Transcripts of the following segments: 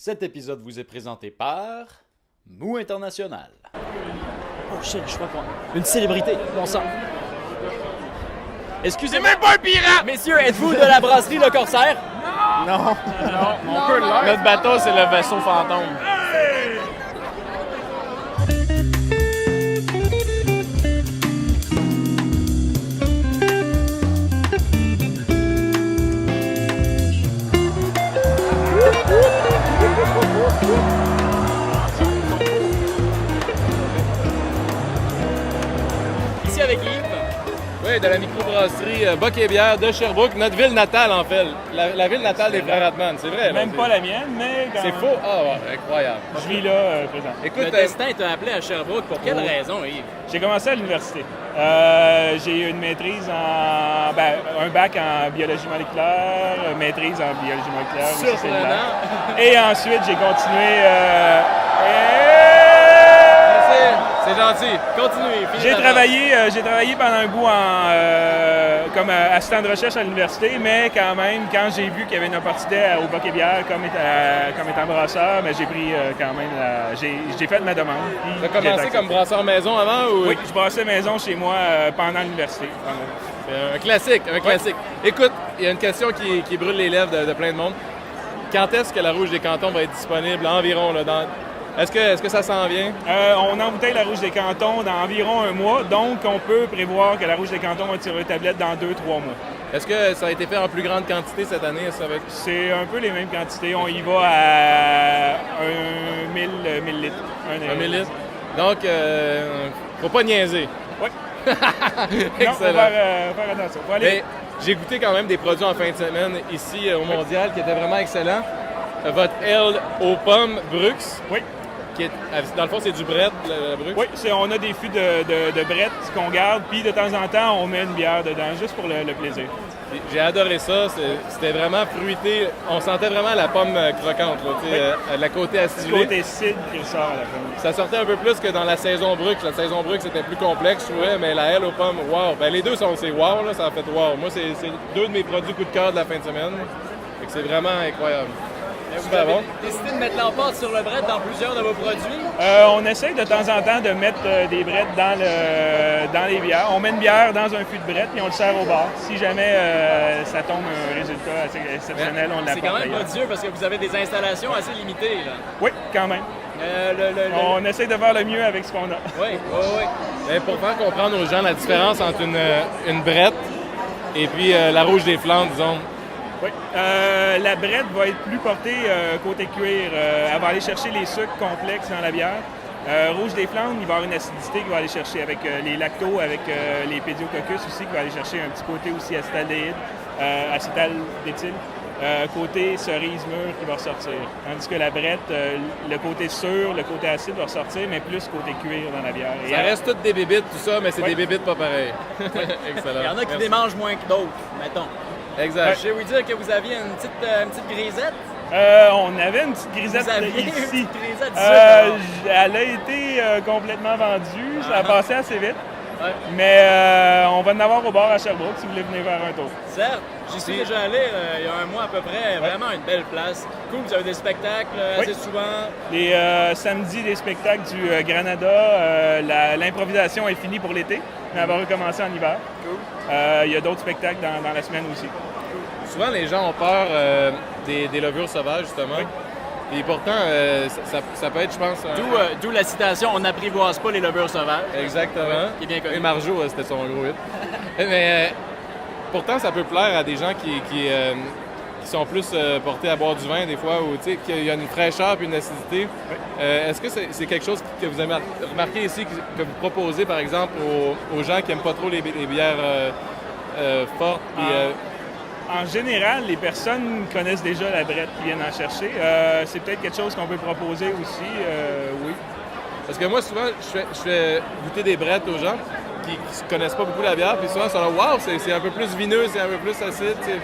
Cet épisode vous est présenté par Mou International. Oh shit, je crois qu'on... Une célébrité, bon sang. Excusez-moi. C'est même pas un pirate! Messieurs, êtes-vous de la brasserie Le Corsaire? Non, on peut l'être. Notre bateau, c'est le vaisseau fantôme. Ici avec Yves. Oui, de la microbrasserie Bock et Bière de Sherbrooke, notre ville natale en fait. La ville natale des frères Hartmann, c'est vrai. Même pas la mienne, mais quand C'est même. faux? Ah ouais, incroyable. Je vis là présent. Écoute, Le destin t'a appelé à Sherbrooke. Pour quelle raison, Yves? J'ai commencé à l'université. J'ai une maîtrise un bac en biologie moléculaire, maîtrise en biologie moléculaire. aussi cellulaire. Et ensuite, j'ai continué. c'est gentil. Continuez. J'ai travaillé pendant un bout comme assistant de recherche à l'université, mais quand même, quand j'ai vu qu'il y avait une opportunité au Bock et Bière comme étant brasseur, mais j'ai pris quand même j'ai fait ma demande. Tu as commencé comme brasseur maison avant ou? Oui, je brassais maison chez moi pendant l'université. Un classique, un classique. Écoute, il y a une question qui brûle les lèvres de plein de monde. Quand est-ce que la Rouge des Cantons va être disponible environ là, Est-ce que ça s'en vient? On embouteille la Rouge des Cantons dans environ un mois, donc on peut prévoir que la Rouge des Cantons va tirer une tablette dans 2-3 mois. Est-ce que ça a été fait en plus grande quantité cette année? C'est un peu les mêmes quantités. On y va à 1000 litres. 1000 litres? Donc, faut pas niaiser. Oui. Excellent. Non, faut faire attention. Faut aller. Mais j'ai goûté quand même des produits en fin de semaine ici au Mondial qui étaient vraiment excellents. Votre aile aux pommes Brux. Oui. Dans le fond, c'est du Brett, le Brux? Oui, on a des fûts de Brett qu'on garde, puis de temps en temps, on met une bière dedans, juste pour le plaisir. J'ai adoré ça. C'était vraiment fruité. On sentait vraiment la pomme croquante, là, la côté acidulée. Le côté cidre qui ressort à la fin. Ça sortait un peu plus que dans la saison Brux. La saison Brux, c'était plus complexe, je trouvais, mais la aile aux pommes, wow! Ben, les deux c'est wow, là, ça a fait wow. Moi, c'est deux de mes produits coup de cœur de la fin de semaine. Fait que c'est vraiment incroyable. Vous avez décidé de mettre l'emphase sur le Brett dans plusieurs de vos produits? On essaye de temps en temps de mettre des brettes dans les bières. On met une bière dans un fût de brette et on le sert au bar. Si jamais ça tombe un résultat assez exceptionnel, on l'apporte. C'est quand même ailleurs. prodigieux parce que vous avez des installations assez limitées, là. Oui, quand même. On essaye de faire le mieux avec ce qu'on a. Oui. Mais pour faire comprendre aux gens la différence entre une brette et puis la rouge des Flandres, disons. Oui. La brette va être plus portée côté cuir. Elle va aller chercher les sucres complexes dans la bière. Rouge des Flandres, il va y avoir une acidité qui va aller chercher avec les lactos, avec les pédiococcus aussi, qui va aller chercher un petit côté aussi acétaldéhyde, acétaldéthyle. Côté cerise mûre qui va ressortir. Tandis que la brette, le côté sûr, le côté acide va ressortir, mais plus côté cuir dans la bière. Ça reste toutes des bébites, tout ça, mais c'est des bébites pas pareilles. Excellent. Il y en a qui démangent moins que d'autres, mettons. Exact. Je vais vous dire que vous aviez une petite grisette. On avait une petite grisette Vous aviez ici. une petite grisette ici, Elle a été complètement vendue. Ça a passé assez vite. Ouais. Mais on va en avoir au bar à Sherbrooke si vous voulez venir faire un tour. Certes, j'y suis déjà allé il y a un mois à peu près. Vraiment une belle place. Cool, vous avez des spectacles assez souvent. Les samedis, des spectacles du Granada. L'improvisation est finie pour l'été, mais elle va recommencer en hiver. Cool. Il y a d'autres spectacles dans la semaine aussi. Souvent, les gens ont peur des levures sauvages, justement. Oui. Et pourtant, ça peut être, je pense... D'où la citation « On n'apprivoise pas les levures sauvages ». Exactement. Qui est bien connu. Et Marjo, c'était son gros hit. Mais pourtant, ça peut plaire à des gens qui sont plus portés à boire du vin, des fois, ou qu'il y a une fraîcheur et une acidité. Oui. Est-ce que c'est quelque chose que vous avez remarqué ici, que vous proposez, par exemple, aux gens qui n'aiment pas trop les bières fortes? En général, les personnes connaissent déjà la brette qui viennent en chercher. C'est peut-être quelque chose qu'on peut proposer aussi, oui. Parce que moi, souvent, je fais goûter des brettes aux gens qui ne connaissent pas beaucoup la bière, puis souvent, ils sont là, waouh, c'est un peu plus vineux, c'est un peu plus acide. T'sais.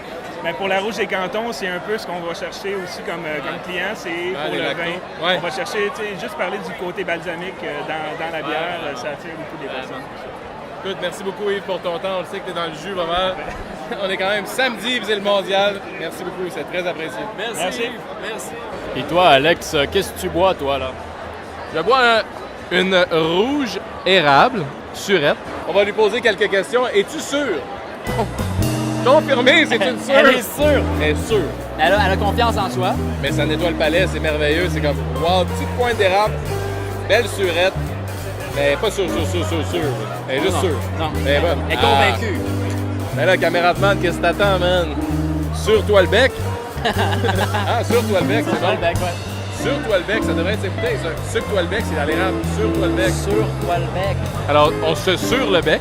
Mais pour la Rouge des Cantons, c'est un peu ce qu'on va chercher aussi comme client, c'est pour le vin. Ouais. On va chercher, juste parler du côté balsamique dans la bière, ça attire beaucoup des personnes. Écoute, merci beaucoup Yves pour ton temps. On le sait que tu es dans le jus vraiment. On est quand même samedi, c'est le mondial. Merci beaucoup, c'est très apprécié. Merci. Et toi, Alex, qu'est-ce que tu bois, toi, là? Je bois une rouge érable, surette. On va lui poser quelques questions. Es-tu sûr? Confirmé, c'est une sûre. Elle est sûre. Elle est sûre. Elle a confiance en soi. Mais ça nettoie le palais, c'est merveilleux. C'est comme, wow, petite pointe d'érable, belle surette. Mais pas sûre. Elle est juste sûre. Non. Elle est bonne. Elle est convaincue. Mais là, caméraman, qu'est-ce que t'attends, man? Sur-toi le bec. Ah, sur-toi le bec, c'est bon. Sur-toi le bec, ça devrait être ses bouteilles, ça. Sur-toi le bec, c'est dans l'érable. Sur-toi le bec. Sur-toi le bec. Alors, on se sur le bec.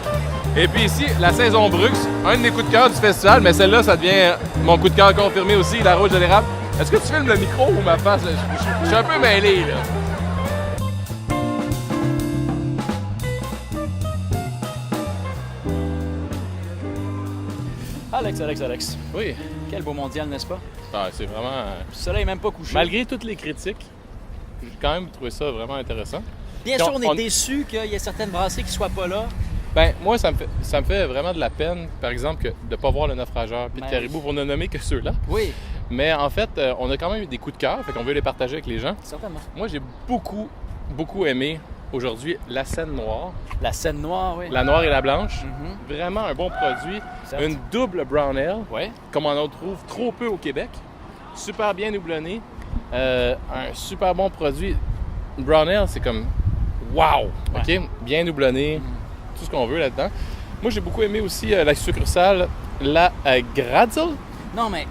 Et puis ici, la saison Brux, un de mes coups de cœur du festival, mais celle-là, ça devient mon coup de cœur confirmé aussi, la rouge de l'érable. Est-ce que tu filmes le micro ou ma face? Je suis un peu mêlé, là. Alex. Oui. Quel beau mondial, n'est-ce pas? Ah, c'est vraiment... Le soleil n'est même pas couché. Malgré toutes les critiques, j'ai quand même trouvé ça vraiment intéressant. Bien sûr, on est déçus qu'il y ait certaines brasseries qui ne soient pas là. Ben moi, ça me fait vraiment de la peine, par exemple, de ne pas voir le naufrageur puis le caribou, pour ne nommer que ceux-là. Oui. Mais en fait, on a quand même eu des coups de cœur, fait qu'on veut les partager avec les gens. Certainement. Moi, j'ai beaucoup aimé aujourd'hui la Seine Noire. La Seine Noire, oui. La Noire et la Blanche. Vraiment un bon produit. Certes. Une double Brown Ale, Oui. comme on en trouve trop peu au Québec. Super bien houblonné. Un super bon produit. Brown Ale, c'est comme wow! Ouais. OK? Bien houblonné. Tout ce qu'on veut là-dedans. Moi, j'ai beaucoup aimé aussi la succursale, la Gradzel. Non, mais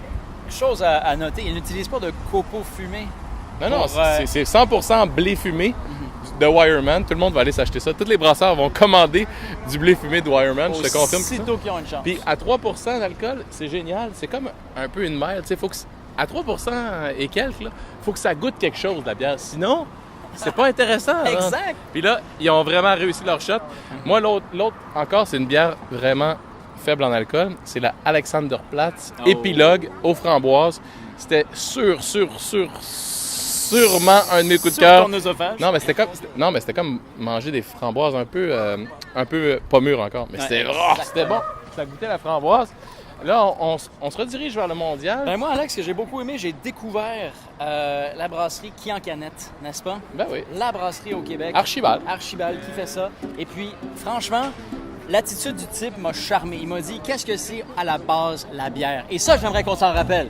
chose à noter, ils n'utilisent pas de copeaux fumés. Non, Pour, c'est 100% blé fumé de Wireman. Tout le monde va aller s'acheter ça. Tous les brasseurs vont commander du blé fumé de Wireman. Je te confirme. Aussitôt qu'ils ont une chance. Puis à 3% d'alcool, c'est génial. C'est comme un peu une mer. Faut que à 3% et quelques, il faut que ça goûte quelque chose, la bière. Sinon, c'est pas intéressant. Exact. Puis là, ils ont vraiment réussi leur shot. Moi, l'autre encore, c'est une bière vraiment faible en alcool. C'est la Alexanderplatz Épilogue aux framboises. C'était sûrement un de mes coups de cœur. Sur ton œsophage. Non, mais c'était comme manger des framboises un peu pas mûres encore. Mais c'était bon. Ça goûtait la framboise. Là, on se redirige vers le mondial. Ben moi, Alex, ce que j'ai beaucoup aimé, j'ai découvert la brasserie Qui en canette, n'est-ce pas? Ben oui. La brasserie au Québec. Archibald qui fait ça. Et puis, franchement, l'attitude du type m'a charmé. Il m'a dit, qu'est-ce que c'est à la base la bière? Et ça, j'aimerais qu'on s'en rappelle.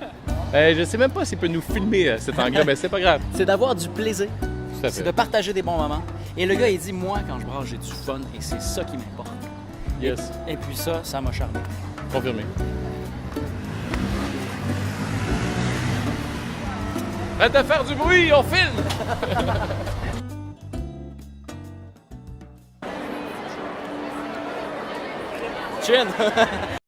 Je sais même pas s'il peut nous filmer cet anglais, mais c'est pas grave. C'est d'avoir du plaisir. Tout à C'est fait. de partager des bons moments. Et le gars, il dit, moi, quand je brasse, j'ai du fun et c'est ça qui m'importe. Yes. Et puis ça m'a charmé. Confirmé. Arrête de faire du bruit, on filme! Chin!